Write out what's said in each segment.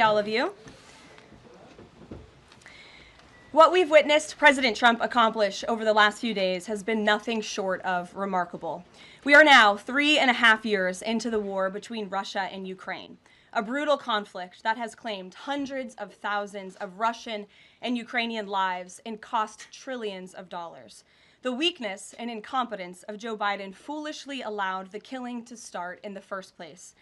All of you. What we've witnessed President Trump accomplish over the last few days has been nothing short of remarkable. We are now 3.5 years into the war between Russia and Ukraine, a brutal conflict that has claimed hundreds of thousands of Russian and Ukrainian lives and cost trillions of dollars. The weakness and incompetence of Joe Biden foolishly allowed the killing to start in the first place.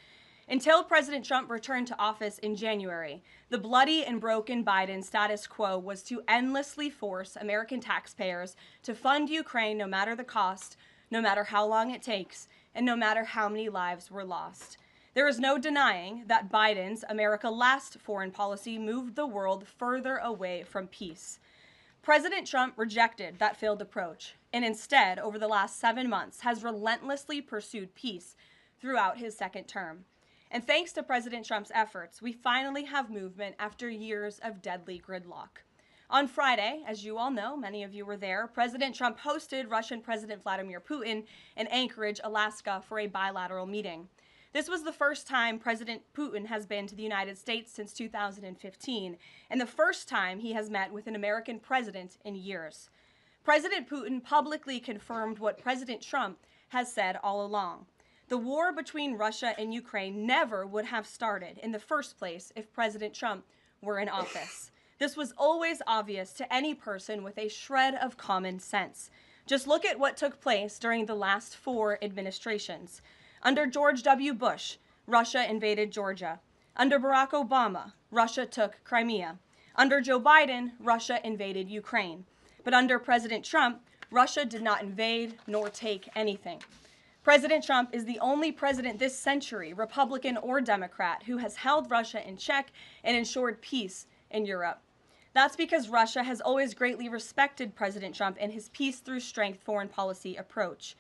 Until President Trump returned to office in January, the bloody and broken Biden status quo was to endlessly force American taxpayers to fund Ukraine no matter the cost, no matter how long it takes, and no matter how many lives were lost. There is no denying that Biden's America Last foreign policy moved the world further away from peace. President Trump rejected that failed approach and instead, over the last 7 months, has relentlessly pursued peace throughout his second term. And thanks to President Trump's efforts, we finally have movement after years of deadly gridlock. On Friday, as you all know, many of you were there, President Trump hosted Russian President Vladimir Putin in Anchorage, Alaska, for a bilateral meeting. This was the first time President Putin has been to the United States since 2015, and the first time he has met with an American president in years. President Putin publicly confirmed what President Trump has said all along. The war between Russia and Ukraine never would have started in the first place if President Trump were in office. This was always obvious to any person with a shred of common sense. Just look at what took place during the last 4 administrations. Under George W. Bush, Russia invaded Georgia. Under Barack Obama, Russia took Crimea. Under Joe Biden, Russia invaded Ukraine. But under President Trump, Russia did not invade nor take anything. President Trump is the only president this century, Republican or Democrat, who has held Russia in check and ensured peace in Europe. That's because Russia has always greatly respected President Trump and his peace through strength foreign policy approach.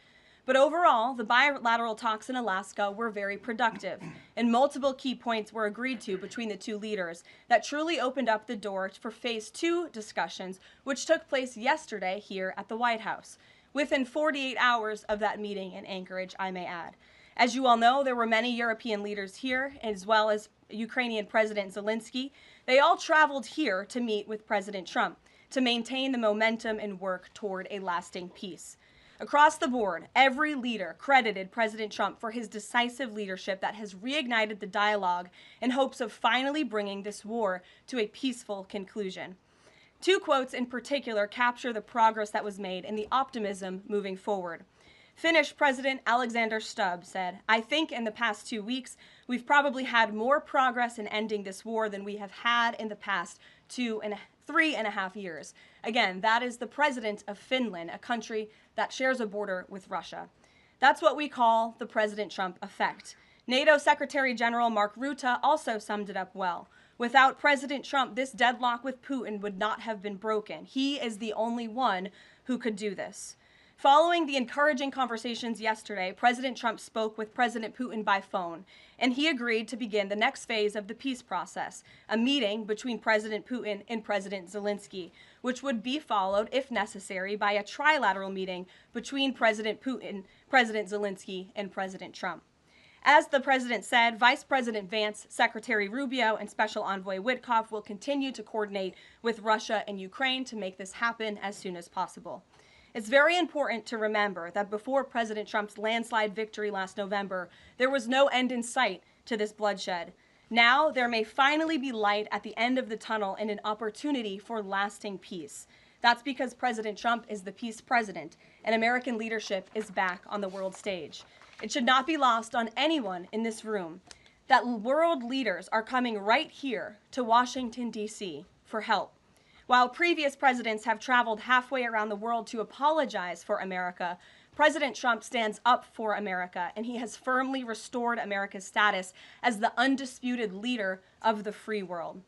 But overall, the bilateral talks in Alaska were very productive, and multiple key points were agreed to between the two leaders that truly opened up the door for Phase 2 discussions, which took place yesterday here at the White House. Within 48 hours of that meeting in Anchorage, I may add. As you all know, there were many European leaders here, as well as Ukrainian President Zelensky. They all traveled here to meet with President Trump to maintain the momentum and work toward a lasting peace. Across the board, every leader credited President Trump for his decisive leadership that has reignited the dialogue in hopes of finally bringing this war to a peaceful conclusion. 2 quotes in particular capture the progress that was made and the optimism moving forward. Finnish President Alexander Stubb said, "I think in the past 2 weeks, we've probably had more progress in ending this war than we have had in the past 3.5 years. Again, that is the president of Finland, a country that shares a border with Russia. That's what we call the President Trump effect. NATO Secretary General Mark Rutte also summed it up well. Without President Trump, this deadlock with Putin would not have been broken. He is the only one who could do this." Following the encouraging conversations yesterday, President Trump spoke with President Putin by phone, and he agreed to begin the next phase of the peace process, a meeting between President Putin and President Zelensky, which would be followed, if necessary, by a trilateral meeting between President Putin, President Zelensky, and President Trump. As the president said, Vice President Vance, Secretary Rubio, and Special Envoy Witkoff will continue to coordinate with Russia and Ukraine to make this happen as soon as possible. It's very important to remember that before President Trump's landslide victory last November, there was no end in sight to this bloodshed. Now, there may finally be light at the end of the tunnel and an opportunity for lasting peace. That's because President Trump is the peace president, and American leadership is back on the world stage. It should not be lost on anyone in this room that world leaders are coming right here to Washington, D.C. for help. While previous presidents have traveled halfway around the world to apologize for America, President Trump stands up for America, and he has firmly restored America's status as the undisputed leader of the free world.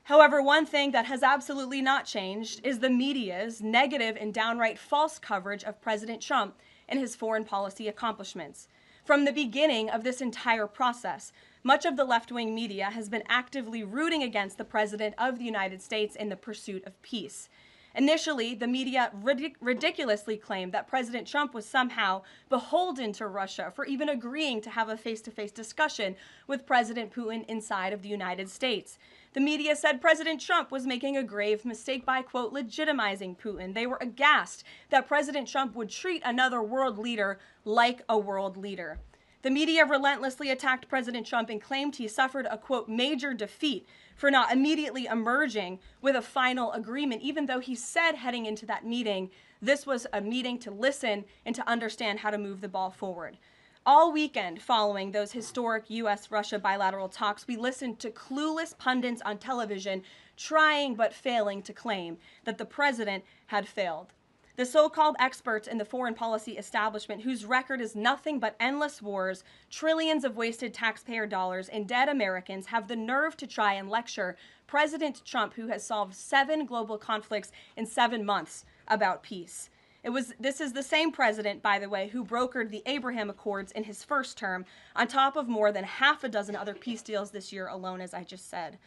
However, one thing that has absolutely not changed is the media's negative and downright false coverage of President Trump and his foreign policy accomplishments. From the beginning of this entire process, much of the left-wing media has been actively rooting against the President of the United States in the pursuit of peace. Initially, the media ridiculously claimed that President Trump was somehow beholden to Russia for even agreeing to have a face-to-face discussion with President Putin inside of the United States. The media said President Trump was making a grave mistake by, quote, legitimizing Putin. They were aghast that President Trump would treat another world leader like a world leader. The media relentlessly attacked President Trump and claimed he suffered a, quote, major defeat for not immediately emerging with a final agreement, even though he said heading into that meeting, this was a meeting to listen and to understand how to move the ball forward. All weekend following those historic U.S.-Russia bilateral talks, we listened to clueless pundits on television trying but failing to claim that the president had failed. The so-called experts in the foreign policy establishment, whose record is nothing but endless wars, trillions of wasted taxpayer dollars, and dead Americans, have the nerve to try and lecture President Trump, who has solved 7 global conflicts in 7 months, about peace. This is the same president, by the way, who brokered the Abraham Accords in his first term, on top of more than half a dozen other peace deals this year alone, as I just said.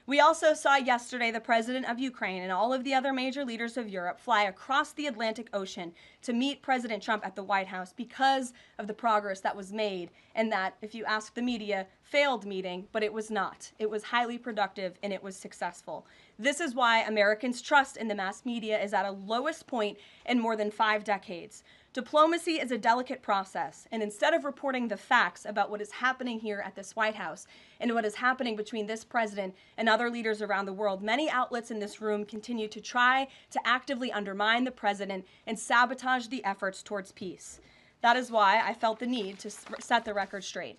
We also saw yesterday the president of Ukraine and all of the other major leaders of Europe fly across the Atlantic Ocean to meet President Trump at the White House because of the progress that was made, and that, if you ask the media, failed meeting, but it was not. It was highly productive and it was successful. This is why Americans' trust in the mass media is at a lowest point in more than 5 decades. Diplomacy is a delicate process, and instead of reporting the facts about what is happening here at this White House and what is happening between this president and other leaders around the world, many outlets in this room continue to try to actively undermine the president and sabotage the efforts towards peace. That is why I felt the need to set the record straight.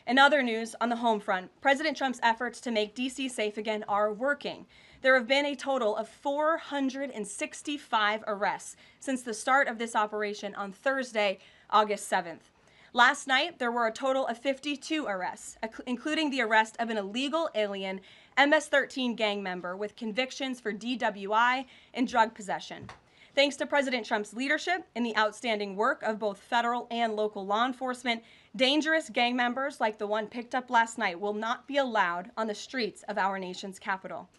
In other news, on the home front, President Trump's efforts to make D.C. safe again are working. There have been a total of 465 arrests since the start of this operation on Thursday, August 7th. Last night, there were a total of 52 arrests, including the arrest of an illegal alien MS-13 gang member with convictions for DWI and drug possession. Thanks to President Trump's leadership and the outstanding work of both federal and local law enforcement, dangerous gang members like the one picked up last night will not be allowed on the streets of our nation's capital.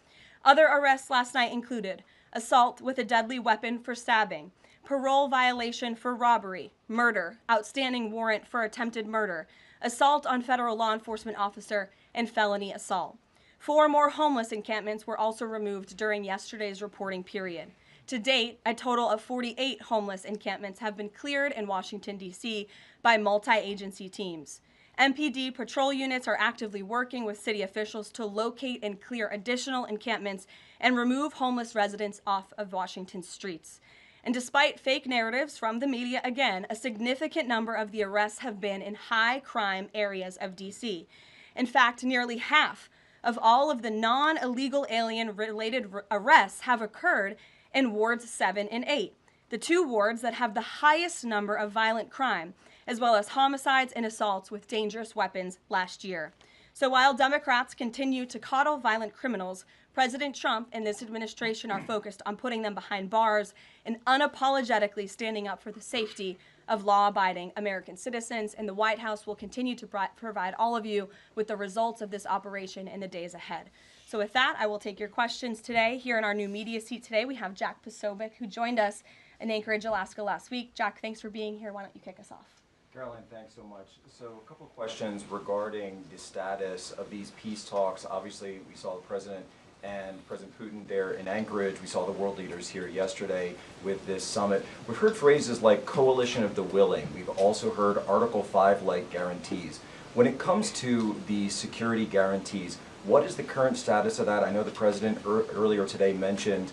Other arrests last night included assault with a deadly weapon for stabbing, parole violation for robbery, murder, outstanding warrant for attempted murder, assault on federal law enforcement officer, and felony assault. 4 more homeless encampments were also removed during yesterday's reporting period. To date, a total of 48 homeless encampments have been cleared in Washington, D.C. by multi-agency teams. MPD patrol units are actively working with city officials to locate and clear additional encampments and remove homeless residents off of Washington's streets. And despite fake narratives from the media, again, a significant number of the arrests have been in high-crime areas of D.C. In fact, nearly half of all of the non-illegal alien-related arrests have occurred in wards 7 and 8, the 2 wards that have the highest number of violent crime, as well as homicides and assaults with dangerous weapons last year. So while Democrats continue to coddle violent criminals, President Trump and this administration are focused on putting them behind bars and unapologetically standing up for the safety of law-abiding American citizens. And the White House will continue to provide all of you with the results of this operation in the days ahead. So with that, I will take your questions today. Here in our new media seat today, we have Jack Posobiec, who joined us in Anchorage, Alaska last week. Jack, thanks for being here. Why don't you kick us off? Caroline, thanks so much. So a couple of questions regarding the status of these peace talks. Obviously, we saw the President and President Putin there in Anchorage. We saw the world leaders here yesterday with this summit. We've heard phrases like coalition of the willing. We've also heard Article 5-like guarantees. When it comes to the security guarantees, what is the current status of that? I know the President earlier today mentioned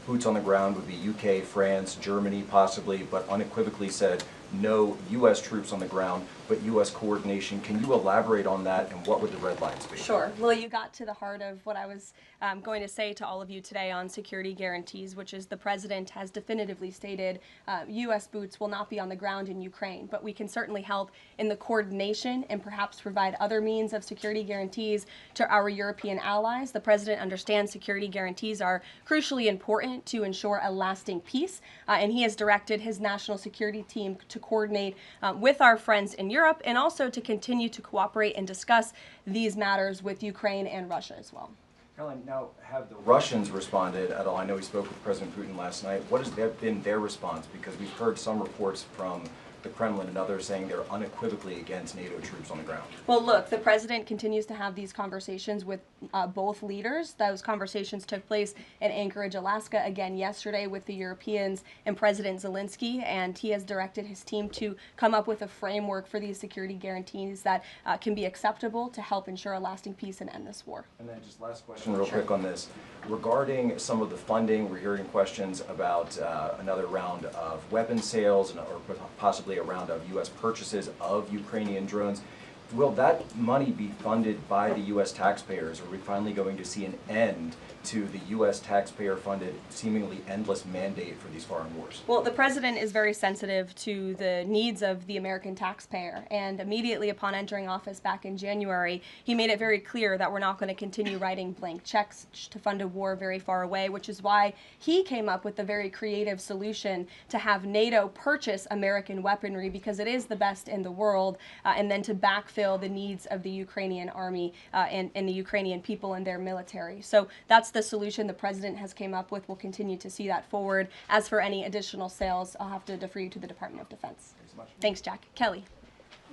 boots on the ground would be UK, France, Germany possibly, but unequivocally said no U.S. troops on the ground, but U.S. coordination. Can you elaborate on that, and what would the red lines be? Sure. Well, you got to the heart of what I was going to say to all of you today on security guarantees, which is the President has definitively stated U.S. boots will not be on the ground in Ukraine, but we can certainly help in the coordination and perhaps provide other means of security guarantees to our European allies. The President understands security guarantees are crucially important to ensure a lasting peace, and he has directed his national security team to coordinate with our friends in Europe and also to continue to cooperate and discuss these matters with Ukraine and Russia as well. Caroline, now have the Russians responded at all? I know we spoke with President Putin last night. What has been their response? Because we've heard some reports from the Kremlin and others saying they're unequivocally against NATO troops on the ground. Well, look, the president continues to have these conversations with both leaders. Those conversations took place in Anchorage, Alaska, again yesterday with the Europeans and President Zelensky, and he has directed his team to come up with a framework for these security guarantees that can be acceptable to help ensure a lasting peace and end this war. And then just last question real quick on this. Regarding some of the funding, we're hearing questions about another round of weapon sales or possibly a round of U.S. purchases of Ukrainian drones. Will that money be funded by the U.S. taxpayers? Are we finally going to see an end to the U.S. taxpayer-funded, seemingly endless mandate for these foreign wars? Well, the president is very sensitive to the needs of the American taxpayer, and immediately upon entering office back in January, he made it very clear that we're not going to continue writing blank checks to fund a war very far away, which is why he came up with the very creative solution to have NATO purchase American weaponry, because it is the best in the world, and then to backfill the needs of the Ukrainian army and the Ukrainian people and their military. So that's the solution the president has came up with. We'll continue to see that forward. As for any additional sales, I'll have to defer you to the Department of Defense. Thanks so much. Thanks, Jack. Kelly.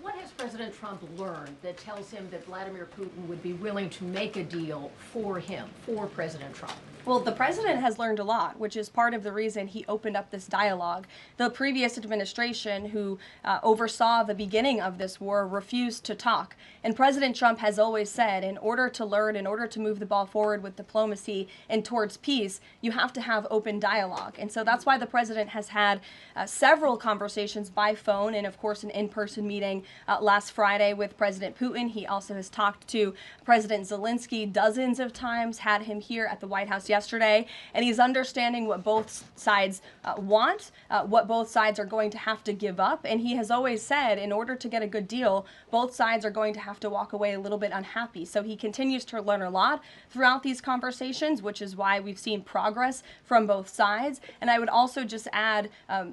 What has President Trump learned that tells him that Vladimir Putin would be willing to make a deal for him, for President Trump? Well, the president has learned a lot, which is part of the reason he opened up this dialogue. The previous administration, who oversaw the beginning of this war, refused to talk. And President Trump has always said, in order to learn, in order to move the ball forward with diplomacy and towards peace, you have to have open dialogue. And so that's why the president has had several conversations by phone and, of course, an in-person meeting last Friday with President Putin. He also has talked to President Zelensky dozens of times, had him here at the White House yesterday, and he's understanding what both sides want, what both sides are going to have to give up. And he has always said, in order to get a good deal, both sides are going to have to walk away a little bit unhappy. So he continues to learn a lot throughout these conversations, which is why we've seen progress from both sides. And I would also just add,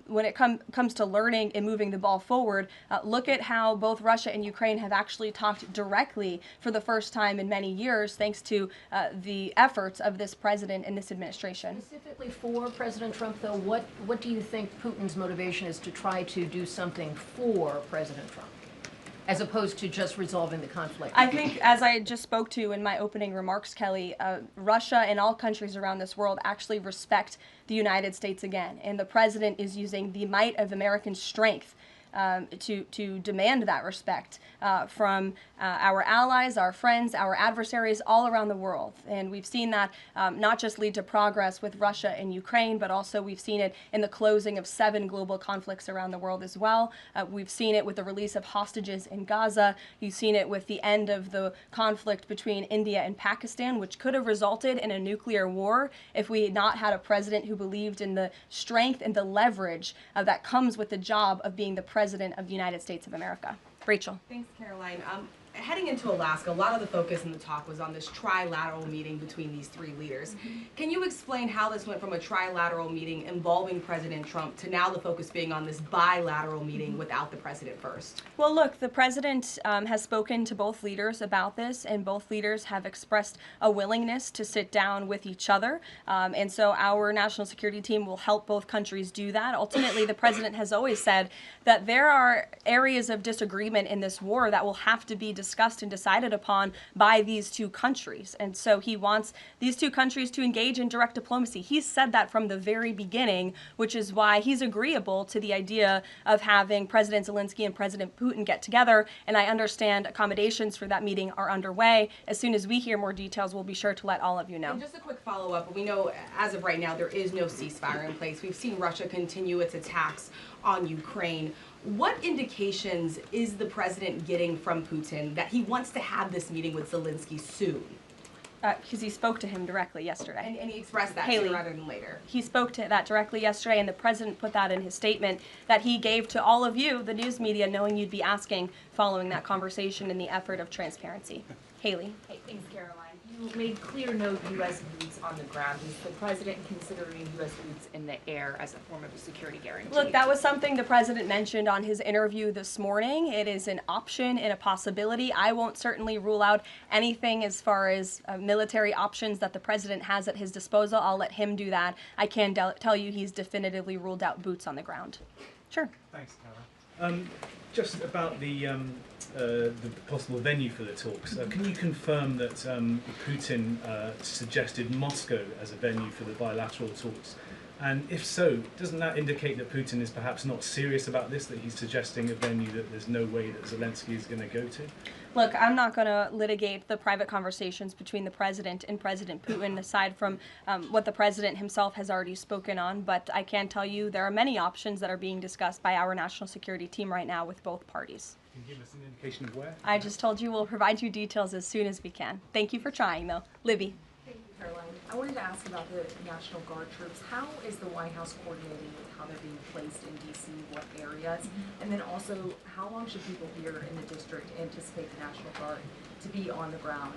when it comes to learning and moving the ball forward, look at how both Russia and Ukraine have actually talked directly for the first time in many years, thanks to the efforts of this president and this administration. Specifically for President Trump, though, what do you think Putin's motivation is to try to do something for President Trump, as opposed to just resolving the conflict? I think, as I just spoke to in my opening remarks, Kelly, Russia and all countries around this world actually respect the United States again, and the president is using the might of American strength to demand that respect from our allies, our friends, our adversaries all around the world. And we've seen that not just lead to progress with Russia and Ukraine, but also we've seen it in the closing of 7 global conflicts around the world as well. We've seen it with the release of hostages in Gaza. You've seen it with the end of the conflict between India and Pakistan, which could have resulted in a nuclear war if we had not had a president who believed in the strength and the leverage that comes with the job of being the President of the United States of America. Rachel. Thanks, Caroline. Heading into Alaska, a lot of the focus in the talk was on this trilateral meeting between these 3 leaders. Can you explain how this went from a trilateral meeting involving President Trump to now the focus being on this bilateral meeting without the president first? Well, look, the president has spoken to both leaders about this, and both leaders have expressed a willingness to sit down with each other. And so our national security team will help both countries do that. Ultimately, the president has always said that there are areas of disagreement in this war that will have to be discussed and decided upon by these 2 countries. And so he wants these 2 countries to engage in direct diplomacy. He's said that from the very beginning, which is why he's agreeable to the idea of having President Zelensky and President Putin get together. And I understand accommodations for that meeting are underway. As soon as we hear more details, we'll be sure to let all of you know. And just a quick follow-up. We know as of right now there is no ceasefire in place. We've seen Russia continue its attacks on Ukraine. What indications is the president getting from Putin that he wants to have this meeting with Zelensky soon? Because he spoke to him directly yesterday. And he expressed that Haley, sooner rather than later. He spoke to that directly yesterday, and the president put that in his statement that he gave to all of you, the news media, knowing you'd be asking following that conversation in the effort of transparency. Haley. Hey, thanks, Caroline. You made clear no U.S. boots on the ground. Is the president considering U.S. boots in the air as a form of a security guarantee? Look, that was something the president mentioned on his interview this morning. It is an option and a possibility. I won't certainly rule out anything as far as military options that the president has at his disposal. I'll let him do that. I can tell you he's definitively ruled out boots on the ground. Sure. Thanks, Tara. Just about the possible venue for the talks, can you confirm that Putin suggested Moscow as a venue for the bilateral talks? And if so, doesn't that indicate that Putin is perhaps not serious about this, that he's suggesting a venue that there's no way that Zelensky is going to go to? Look, I'm not going to litigate the private conversations between the president and President Putin, aside from what the president himself has already spoken on. But I can tell you there are many options that are being discussed by our national security team right now with both parties. Can you give us an indication of where? I just told you we'll provide you details as soon as we can. Thank you for trying, though. Libby. Thank you, Caroline. I wanted to ask about the National Guard troops. How is the White House coordinating with how they're being placed in D.C., what areas? And then also, how long should people here in the district anticipate the National Guard to be on the ground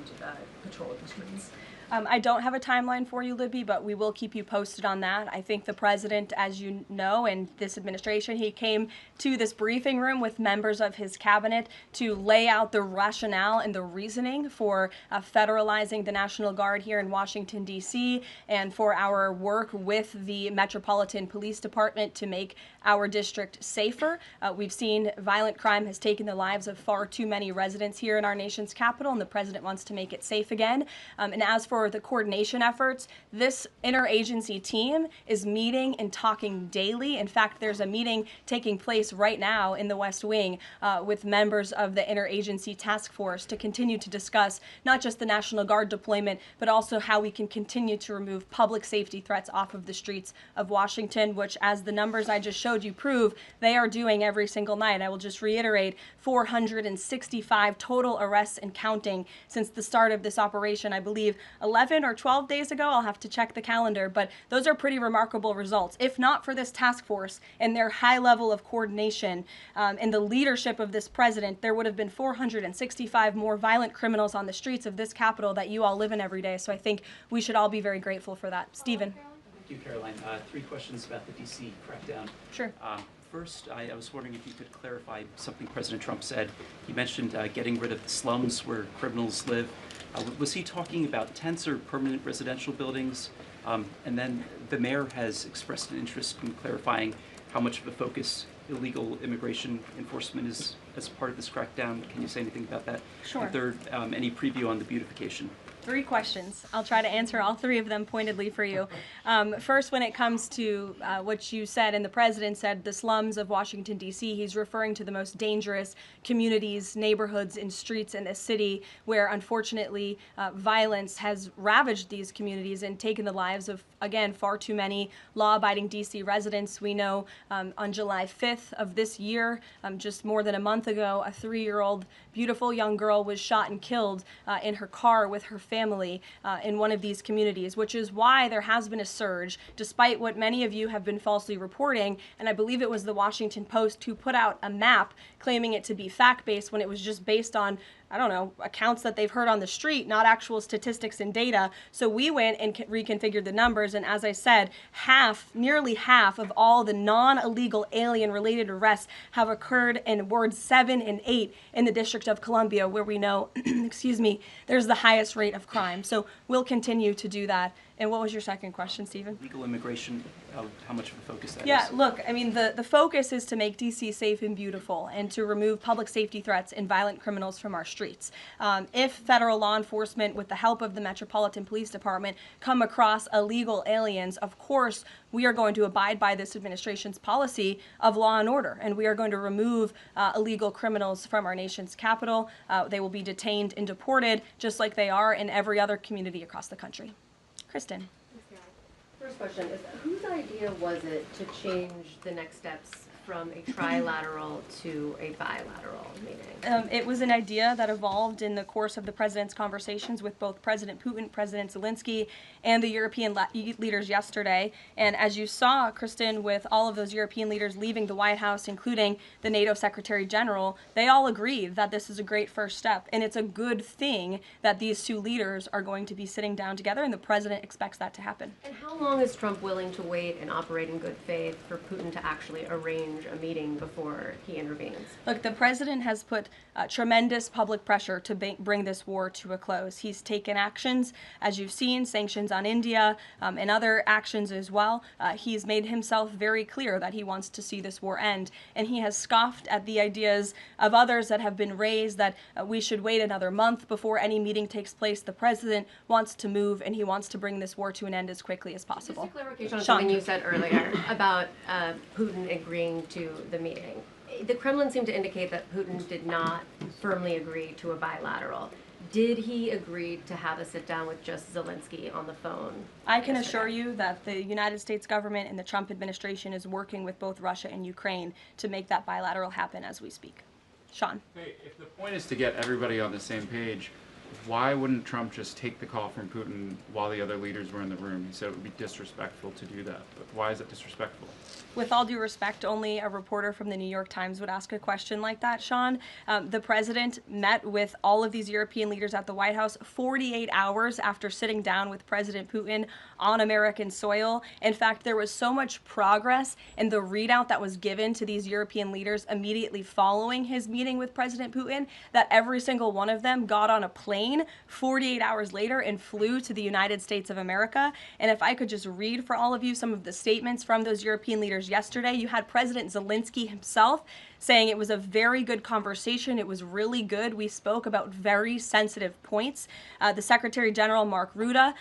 patrolling the streets? I don't have a timeline for you, Libby, but we will keep you posted on that. I think the president, as you know, and this administration, he came to this briefing room with members of his cabinet to lay out the rationale and the reasoning for federalizing the National Guard here in Washington, D.C., and for our work with the Metropolitan Police Department to make our district safer. We've seen violent crime has taken the lives of far too many residents here in our nation's capital, and the president wants to make it safe again. And as for the coordination efforts, this interagency team is meeting and talking daily. In fact, there's a meeting taking place right now in the West Wing with members of the interagency task force to continue to discuss not just the National Guard deployment, but also how we can continue to remove public safety threats off of the streets of Washington, which, as the numbers I just showed you prove, they are doing every single night. I will just reiterate, 465 total arrests and counting since the start of this operation. I believe 11 or 12 days ago, I'll have to check the calendar, but those are pretty remarkable results. If not for this task force and their high level of coordination and the leadership of this president, there would have been 465 more violent criminals on the streets of this capital that you all live in every day. So I think we should all be very grateful for that. Stephen. Thank you, Caroline. Three questions about the D.C. crackdown. Sure. First, I was wondering if you could clarify something President Trump said. He mentioned getting rid of the slums where criminals live. Was he talking about tents or permanent residential buildings? And then the mayor has expressed an interest in clarifying how much of a focus illegal immigration enforcement is as part of this crackdown. Can you say anything about that? Sure. And third, any preview on the beautification? 3 questions. I'll try to answer all 3 of them pointedly for you. First, when it comes to what you said, and the president said, the slums of Washington, D.C., he's referring to the most dangerous communities, neighborhoods, and streets in this city where, unfortunately, violence has ravaged these communities and taken the lives of, again, far too many law-abiding D.C. residents. We know on July 5th of this year, just more than a month ago, a 3-year-old beautiful young girl was shot and killed in her car with her family in one of these communities, which is why there has been a surge, despite what many of you have been falsely reporting. And I believe it was the Washington Post who put out a map claiming it to be fact-based when it was just based on, I don't know, accounts that they've heard on the street, not actual statistics and data. So we went and reconfigured the numbers, and as I said, nearly half of all the non-illegal alien-related arrests have occurred in wards 7 and 8 in the District of Columbia, where we know, excuse me, there's the highest rate of crime. So we'll continue to do that. And what was your second question, Stephen? Legal immigration, how much of a focus that is? Yeah, look, I mean, the focus is to make D.C. safe and beautiful and to remove public safety threats and violent criminals from our streets. If federal law enforcement, with the help of the Metropolitan Police Department, come across illegal aliens, of course, we are going to abide by this administration's policy of law and order, and we are going to remove illegal criminals from our nation's capital. They will be detained and deported, just like they are in every other community across the country. Kristen. First question is, whose idea was it to change the next steps from a trilateral to a bilateral meeting? It was an idea that evolved in the course of the president's conversations with both President Putin, President Zelensky, and the European leaders yesterday. And as you saw, Kristen, with all of those European leaders leaving the White House, including the NATO Secretary General, they all agreed that this is a great first step. And it's a good thing that these two leaders are going to be sitting down together, and the president expects that to happen. And how long is Trump willing to wait and operate in good faith for Putin to actually arrange a meeting before he intervenes? Look, the president has put tremendous public pressure to bring this war to a close. He's taken actions, as you've seen, sanctions on India and other actions as well. He's made himself very clear that he wants to see this war end, and he has scoffed at the ideas of others that have been raised that we should wait another month before any meeting takes place. The president wants to move, and he wants to bring this war to an end as quickly as possible. Just a clarification on something you said earlier about Putin agreeing to the meeting. The Kremlin seemed to indicate that Putin did not firmly agree to a bilateral. Did he agree to have a sit down with just Zelensky on the phone? I can assure you that the United States government and the Trump administration is working with both Russia and Ukraine to make that bilateral happen as we speak. Sean. Hey, if the point is to get everybody on the same page, why wouldn't Trump just take the call from Putin while the other leaders were in the room? He said it would be disrespectful to do that. But why is it disrespectful? With all due respect, only a reporter from the New York Times would ask a question like that, Sean. The president met with all of these European leaders at the White House 48 hours after sitting down with President Putin on American soil. In fact, there was so much progress in the readout that was given to these European leaders immediately following his meeting with President Putin that every single one of them got on a plane 48 hours later and flew to the United States of America. And if I could just read for all of you some of the statements from those European leaders yesterday, you had President Zelensky himself saying it was a very good conversation. It was really good. We spoke about very sensitive points. The Secretary General, Mark Rutte,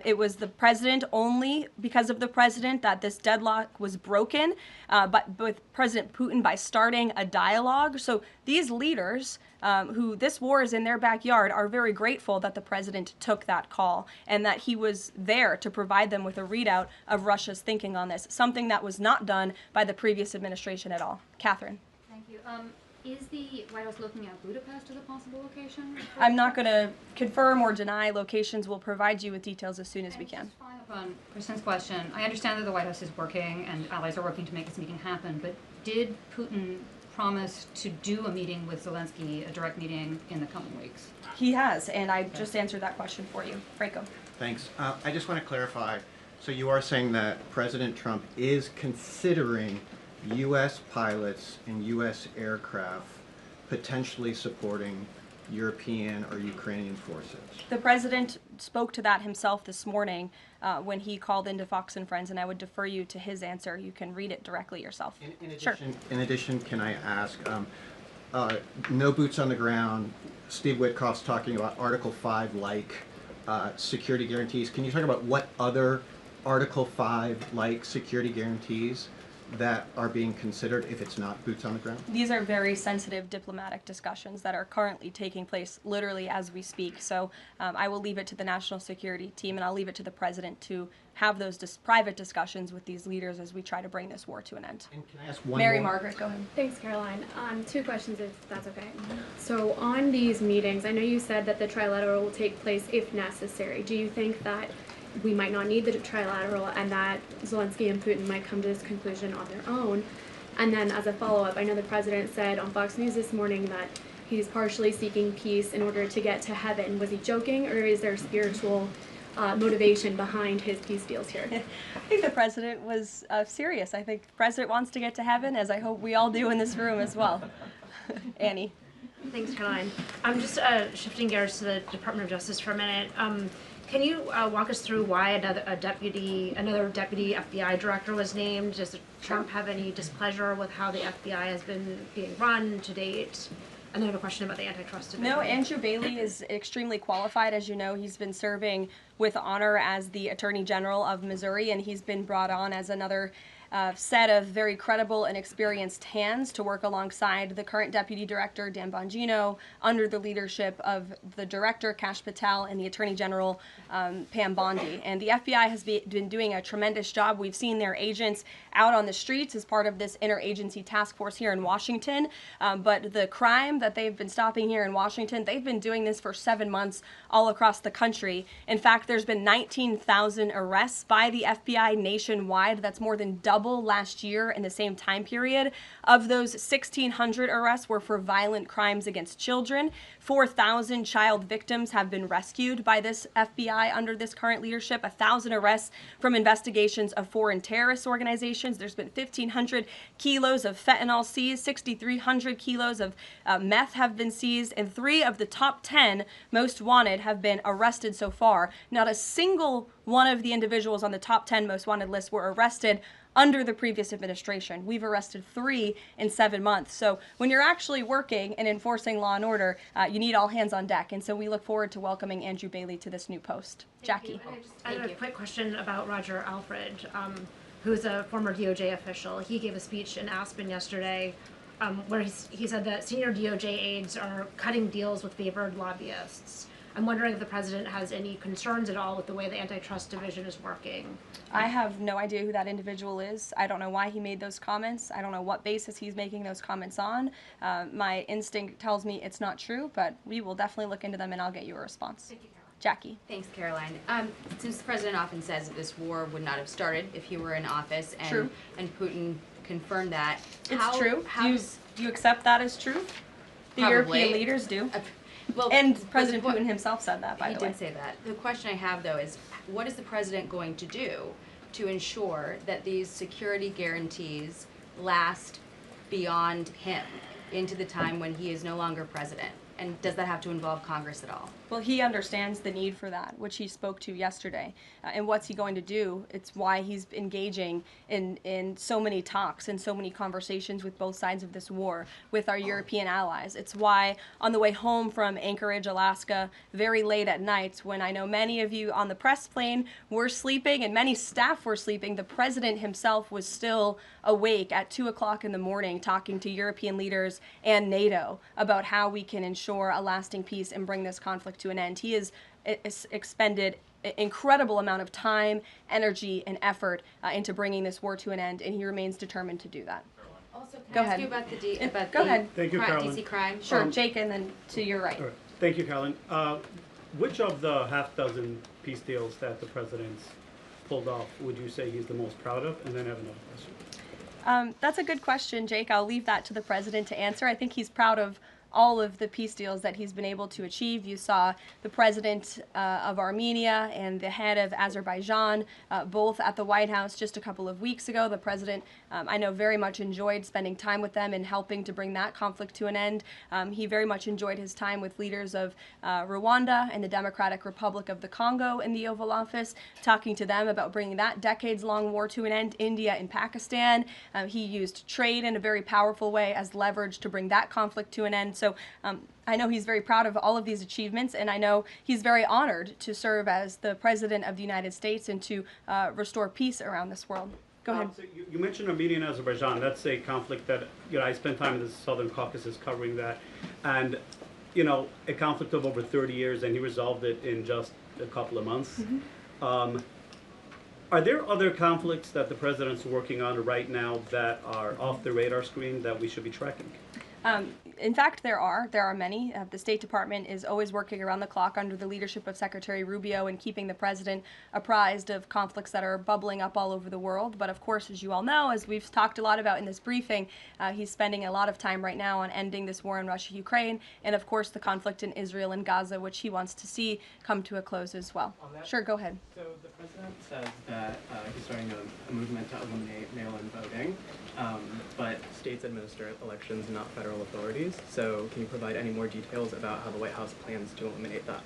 it was the president, only because of the president, that this deadlock was broken, but with President Putin by starting a dialogue. So these leaders, who this war is in their backyard, are very grateful that the president took that call and that he was there to provide them with a readout of Russia's thinking on this, something that was not done by the previous administration at all. Catherine. Thank you. Is the White House looking at Budapest as a possible location? I'm not going to confirm or deny locations. We'll provide you with details as soon as we can. Just following up on Kristen's question, I understand that the White House is working and allies are working to make this meeting happen, but did Putin promise to do a meeting with Zelensky, a direct meeting, in the coming weeks? He has, and I just answered that question for you. Franco. Thanks. I just want to clarify. So you are saying that President Trump is considering U.S. pilots and U.S. aircraft potentially supporting European or Ukrainian forces? The president spoke to that himself this morning when he called into Fox and Friends, and I would defer you to his answer. You can read it directly yourself. In addition, can I ask, no boots on the ground, Steve Witkoff's talking about Article 5-like security guarantees. Can you talk about what other Article 5-like security guarantees that are being considered if it's not boots on the ground? These are very sensitive diplomatic discussions that are currently taking place literally as we speak. So I will leave it to the national security team, and I'll leave it to the president to have those private discussions with these leaders as we try to bring this war to an end. And can I ask one Mary more? Margaret, go ahead. Thanks, Caroline. Two questions, if that's okay. So on these meetings, I know you said that the trilateral will take place if necessary. Do you think that we might not need the trilateral and that Zelensky and Putin might come to this conclusion on their own? And then as a follow-up, I know the president said on Fox News this morning that he's partially seeking peace in order to get to heaven. Was he joking, or is there spiritual motivation behind his peace deals here? I think the president was serious. I think the president wants to get to heaven, as I hope we all do in this room as well. Annie. Thanks, Caroline. I'm just shifting gears to the Department of Justice for a minute. Can you walk us through why another deputy FBI director was named? Does Trump have any displeasure with how the FBI has been being run to date? And then I have a question about the antitrust debate. No, Andrew Bailey is extremely qualified. As you know, he's been serving with honor as the Attorney General of Missouri, and he's been brought on as another set of very credible and experienced hands to work alongside the current Deputy Director, Dan Bongino, under the leadership of the Director, Kash Patel, and the Attorney General, Pam Bondi. And the FBI has been doing a tremendous job. We've seen their agents out on the streets as part of this interagency task force here in Washington. But the crime that they've been stopping here in Washington, they've been doing this for 7 months all across the country. In fact, there's been 19,000 arrests by the FBI nationwide. That's more than double last year in the same time period. Of those, 1,600 arrests were for violent crimes against children. 4,000 child victims have been rescued by this FBI under this current leadership. 1,000 arrests from investigations of foreign terrorist organizations. There's been 1,500 kilos of fentanyl seized. 6,300 kilos of meth have been seized. And 3 of the top 10 most wanted have been arrested so far. Not a single one of the individuals on the top 10 most wanted list were arrested under the previous administration. We've arrested 3 in 7 months. So when you're actually working and enforcing law and order, you need all hands on deck. And so we look forward to welcoming Andrew Bailey to this new post. Jackie. I have a quick question about Roger Alfred, who's a former DOJ official. He gave a speech in Aspen yesterday where he said that senior DOJ aides are cutting deals with favored lobbyists. I'm wondering if the president has any concerns at all with the way the antitrust division is working. I have no idea who that individual is. I don't know why he made those comments. I don't know what basis he's making those comments on. My instinct tells me it's not true, but we will definitely look into them and I'll get you a response. Thank you, Caroline. Jackie. Thanks, Caroline. Since the president often says that this war would not have started if he were in office, and True. and Putin confirmed that. It's true. Do you accept that as true? The Probably. European leaders do. Well, And President Putin himself said that, by the way. He did say that. The question I have, though, is what is the president going to do to ensure that these security guarantees last beyond him into the time when he is no longer president? And does that have to involve Congress at all? Well, he understands the need for that, which he spoke to yesterday. And what's he going to do? It's why he's engaging in so many talks and so many conversations with both sides of this war with our European allies. It's why on the way home from Anchorage, Alaska, very late at night, when I know many of you on the press plane were sleeping and many staff were sleeping, the president himself was still awake at 2 o'clock in the morning talking to European leaders and NATO about how we can ensure a lasting peace and bring this conflict to an end. He has expended an incredible amount of time, energy, and effort into bringing this war to an end, and he remains determined to do that. Also, can Go I ask ahead. you about the Go ahead. Thank you, Caroline. DC crime? Sure, Jake, and then to your right. All right. Thank you, Caroline. Which of the half-dozen peace deals that the president's pulled off would you say he's the most proud of? And then I have another question. That's a good question, Jake. I'll leave that to the president to answer. I think he's proud of all of the peace deals that he's been able to achieve. You saw the president of Armenia and the head of Azerbaijan both at the White House just a couple of weeks ago. The president, I know, very much enjoyed spending time with them and helping to bring that conflict to an end. He very much enjoyed his time with leaders of Rwanda and the Democratic Republic of the Congo in the Oval Office, talking to them about bringing that decades-long war to an end. India and Pakistan. He used trade in a very powerful way as leverage to bring that conflict to an end. So I know he's very proud of all of these achievements, and I know he's very honored to serve as the President of the United States and to restore peace around this world. Go ahead. So you mentioned Armenia and Azerbaijan. That's a conflict that, I spent time in the Southern Caucasus covering that. And, a conflict of over 30 years, and he resolved it in just a couple of months. Mm-hmm. Are there other conflicts that the president's working on right now that are off the radar screen that we should be tracking? In fact, there are many. The State Department is always working around the clock under the leadership of Secretary Rubio and keeping the president apprised of conflicts that are bubbling up all over the world. But of course, as you all know, as we've talked a lot about in this briefing, he's spending a lot of time right now on ending this war in Russia-Ukraine, and of course the conflict in Israel and Gaza, which he wants to see come to a close as well. Sure, go ahead. So the president says that he's starting a movement to eliminate mail-in voting, but states administer elections, not federal federal authorities. So can you provide any more details about how the White House plans to eliminate that?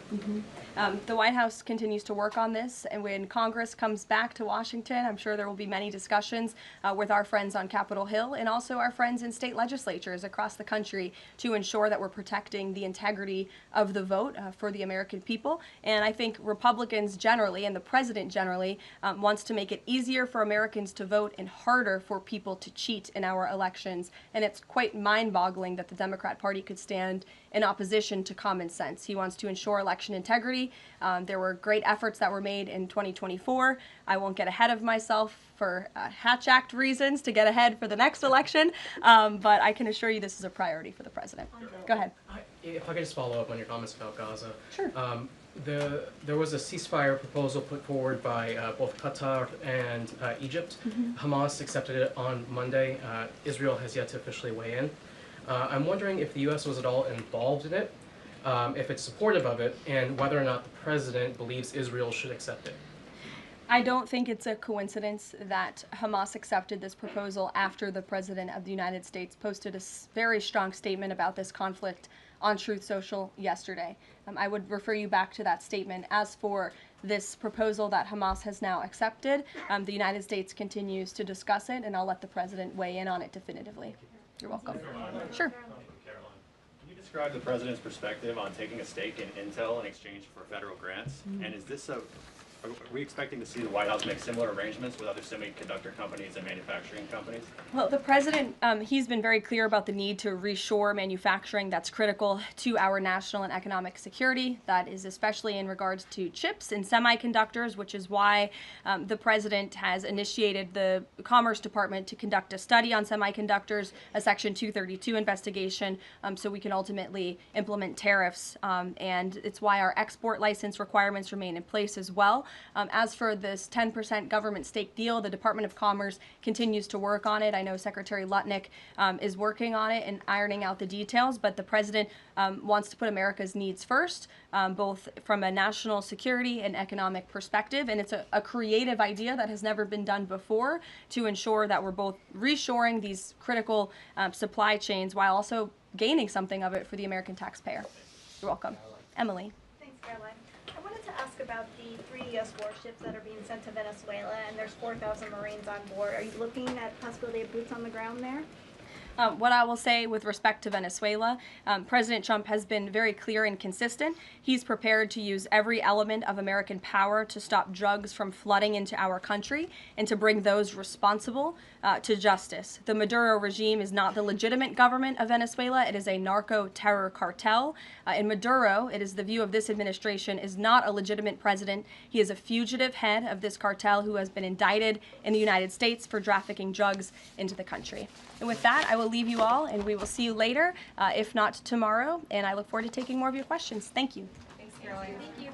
The White House continues to work on this, and when Congress comes back to Washington, I'm sure there will be many discussions with our friends on Capitol Hill and also our friends in state legislatures across the country to ensure that we're protecting the integrity of the vote for the American people. And I think Republicans generally, and the president generally, wants to make it easier for Americans to vote and harder for people to cheat in our elections. And it's quite mind-boggling that the Democrat Party could stand in opposition to common sense. He wants to ensure election integrity. There were great efforts that were made in 2024. I won't get ahead of myself for Hatch Act reasons to get ahead for the next election, but I can assure you this is a priority for the president. Go ahead. If I could just follow up on your comments about Gaza. Sure. There was a ceasefire proposal put forward by both Qatar and Egypt. Hamas accepted it on Monday. Israel has yet to officially weigh in. I'm wondering if the U.S. was at all involved in it, if it's supportive of it, and whether or not the president believes Israel should accept it. I don't think it's a coincidence that Hamas accepted this proposal after the President of the United States posted a very strong statement about this conflict on Truth Social yesterday. I would refer you back to that statement. As for this proposal that Hamas has now accepted, the United States continues to discuss it, and I'll let the President weigh in on it definitively. You're welcome. Sure. Caroline, can you describe the president's perspective on taking a stake in Intel in exchange for federal grants? And is this are we expecting to see the White House make similar arrangements with other semiconductor companies and manufacturing companies? Well, the president, he's been very clear about the need to reshore manufacturing that's critical to our national and economic security. That is especially in regards to chips and semiconductors, which is why the president has initiated the Commerce Department to conduct a study on semiconductors, a Section 232 investigation, so we can ultimately implement tariffs. And it's why our export license requirements remain in place as well. As for this 10% government stake deal, the Department of Commerce continues to work on it. I know Secretary Lutnick is working on it and ironing out the details, but the president wants to put America's needs first, both from a national security and economic perspective. And it's a creative idea that has never been done before to ensure that we're both reshoring these critical supply chains while also gaining something of it for the American taxpayer. You're welcome. Emily. Thanks, Caroline. I wanted to ask about the 3 U.S. warships that are being sent to Venezuela, and there's 4,000 Marines on board. Are you looking at possibility of boots on the ground there? What I will say with respect to Venezuela, President Trump has been very clear and consistent. He's prepared to use every element of American power to stop drugs from flooding into our country and to bring those responsible to justice. The Maduro regime is not the legitimate government of Venezuela. It is a narco-terror cartel. In Maduro, it is the view of this administration, is not a legitimate president. He is a fugitive head of this cartel who has been indicted in the United States for trafficking drugs into the country. And with that, I will leave you all, and we will see you later, if not tomorrow. And I look forward to taking more of your questions. Thank you. Thanks, Caroline. Thank you.